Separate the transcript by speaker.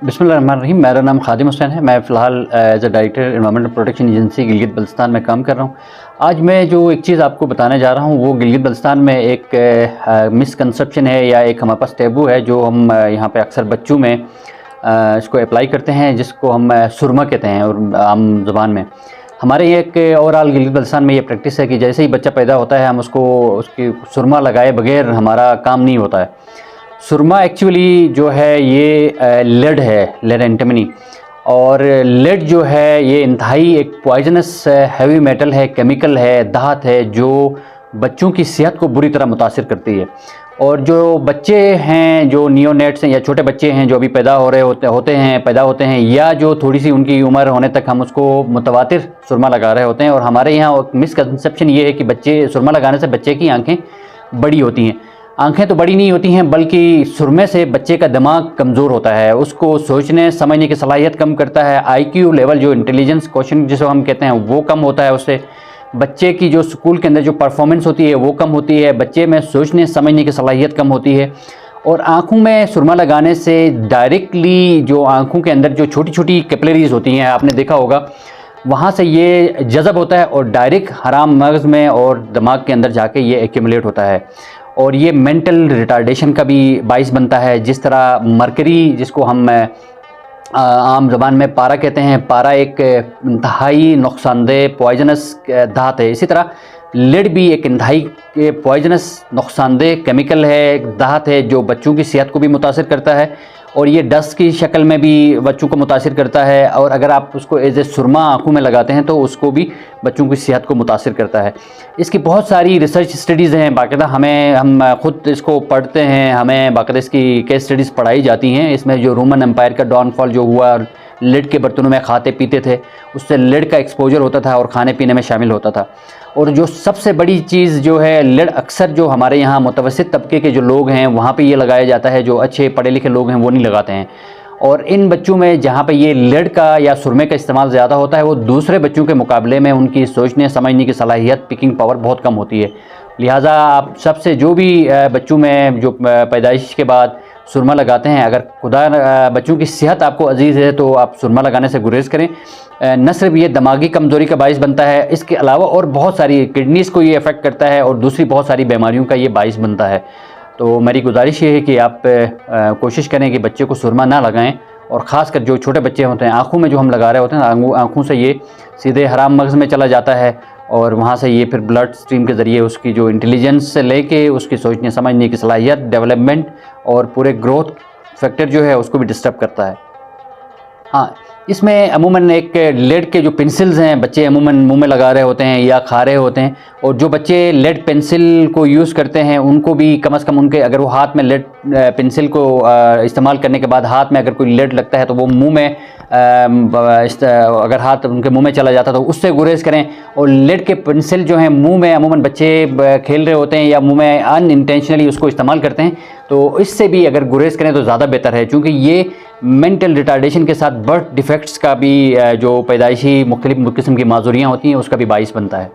Speaker 1: बिस्मिल्लाहिर्रहमानिर्रहीम। मेरा नाम खादिम हुसैन है। मैं फ़िलहाल as a director environmental protection agency Gilgit Baltistan में काम कर रहा हूँ। आज मैं जो एक चीज़ आपको बताने जा रहा हूँ वो गिलगित बल्तिस्तान में एक मिसकंसेप्शन है या एक हमारे पास टैबू है जो हम यहाँ पे अक्सर बच्चों में इसको अप्लाई करते हैं, जिसको हम सुरमा कहते हैं और आम ज़बान में। हमारे ये एक ओवरऑल गिलगित बल्तिस्तान में ये प्रैक्टिस है कि जैसे ही बच्चा पैदा होता है हम उसको उसकी सुरमा लगाए बगैर हमारा काम नहीं होता है। सुरमा एक्चुअली जो है ये लेड है, लेड एंटिमनी। और लेड जो है ये इंतहाई एक पॉइजनस हैवी मेटल है, केमिकल है, धात है जो बच्चों की सेहत को बुरी तरह मुतासिर करती है। और जो बच्चे हैं, जो नियोनेट्स हैं या छोटे बच्चे हैं जो अभी पैदा हो रहे होते हैं या जो थोड़ी सी उनकी उम्र होने तक हम उसको मुतवातिर सुरमा लगा रहे होते हैं। और हमारे यहाँ मिसकंसेप्शन ये है कि बच्चे सुरमा लगाने से बच्चे की आंखें बड़ी होती हैं। आंखें तो बड़ी नहीं होती हैं बल्कि सुरमे से बच्चे का दिमाग कमज़ोर होता है, उसको सोचने समझने की सलाहियत कम करता है। आईक्यू लेवल जो इंटेलिजेंस क्वेश्चन जिसको हम कहते हैं वो कम होता है। उससे बच्चे की जो स्कूल के अंदर जो परफॉर्मेंस होती है वो कम होती है। बच्चे में सोचने समझने की सलाहियत कम होती है। और आँखों में सुरमा लगाने से डायरेक्टली जो आँखों के अंदर जो छोटी छोटी कैपिलरीज होती हैं, आपने देखा होगा, वहाँ से ये जज़ब होता है और डायरेक्ट हराम मगज़ में और दिमाग के अंदर जाके ये एक्यूमुलेट होता है। और ये मेंटल रिटार्डेशन का भी बाइस बनता है। जिस तरह मरकरी, जिसको हम आम ज़बान में पारा कहते हैं, पारा एक इंतहाई नुकसानदेह पॉइजनस धात है। इसी तरह लेड भी एक इंतहाई पॉइजनस नुकसानदेह केमिकल है, धात है जो बच्चों की सेहत को भी मुतासिर करता है और ये डस्ट की शक्ल में भी बच्चों को मुतासिर करता है। और अगर आप उसको एज ए सुरमा आँखों में लगाते हैं तो उसको भी बच्चों की सेहत को मुतासिर करता है। इसकी बहुत सारी रिसर्च स्टडीज़ हैं, बाकायदा हम ख़ुद इसको पढ़ते हैं, हमें बाकायदा इसकी केस स्टडीज़ पढ़ाई जाती हैं। इसमें जो रोमन एम्पायर का डाउनफॉल जो हुआ, लेड के बर्तनों में खाते पीते थे, उससे लेड का एक्सपोजर होता था और खाने पीने में शामिल होता था। और जो सबसे बड़ी चीज़ जो है, लेड अक्सर जो हमारे यहाँ मुतवस्सित तबके के जो लोग हैं वहाँ पे ये लगाया जाता है, जो अच्छे पढ़े लिखे लोग हैं वो नहीं लगाते हैं। और इन बच्चों में जहाँ पे ये लेड का या सुरमे का इस्तेमाल ज़्यादा होता है वो दूसरे बच्चों के मुकाबले में उनकी सोचने समझने की सलाहियत, पिकिंग पावर बहुत कम होती है। लिहाजा आप सबसे जो भी बच्चों में जो पैदाइश के बाद सुरमा लगाते हैं, अगर खुदा बच्चों की सेहत आपको अजीज़ है तो आप सुरमा लगाने से गुरेज़ करें। न सिर्फ ये दिमागी कमज़ोरी का बाइस बनता है, इसके अलावा और बहुत सारी किडनीज़ को ये अफेक्ट करता है और दूसरी बहुत सारी बीमारियों का ये बाइस बनता है। तो मेरी गुजारिश ये है कि आप कोशिश करें कि बच्चे को सुरमा ना लगाएं। और ख़ासकर जो छोटे बच्चे होते हैं, आँखों में जो हम लगा रहे होते हैं, आँखों से ये सीधे हराम मगज़ में चला जाता है और वहाँ से ये फिर ब्लड स्ट्रीम के ज़रिए उसकी जो इंटेलिजेंस से लेके उसकी सोचने समझने की सलाहियत, डेवलपमेंट और पूरे ग्रोथ फैक्टर जो है उसको भी डिस्टर्ब करता है। हाँ, इसमें अमूमन एक लेड के जो पेंसिल्स हैं बच्चे अमूमन मुंह में लगा रहे होते हैं या खा रहे होते हैं। और जो बच्चे लेड पेंसिल को यूज़ करते हैं उनको भी कम से कम उनके, अगर वो हाथ में लेड पेंसिल को इस्तेमाल करने के बाद हाथ में अगर कोई लेड लगता है तो वो मुंह में अगर हाथ उनके मुंह में चला जाता तो उससे गुरेज करें। और लेड के पेंसिल जो हैं मुंह में अमूमन बच्चे खेल रहे होते हैं या मुंह में अनइंटेंशनली उसको इस्तेमाल करते हैं, तो इससे भी अगर गुरेज करें तो ज़्यादा बेहतर है, क्योंकि ये मेंटल रिटार्डेशन के साथ बर्थ डिफेक्ट्स का भी जो पैदाइशी मुख्तलिफ किस्म की माजूरियाँ होती हैं उसका भी बाइस बनता है।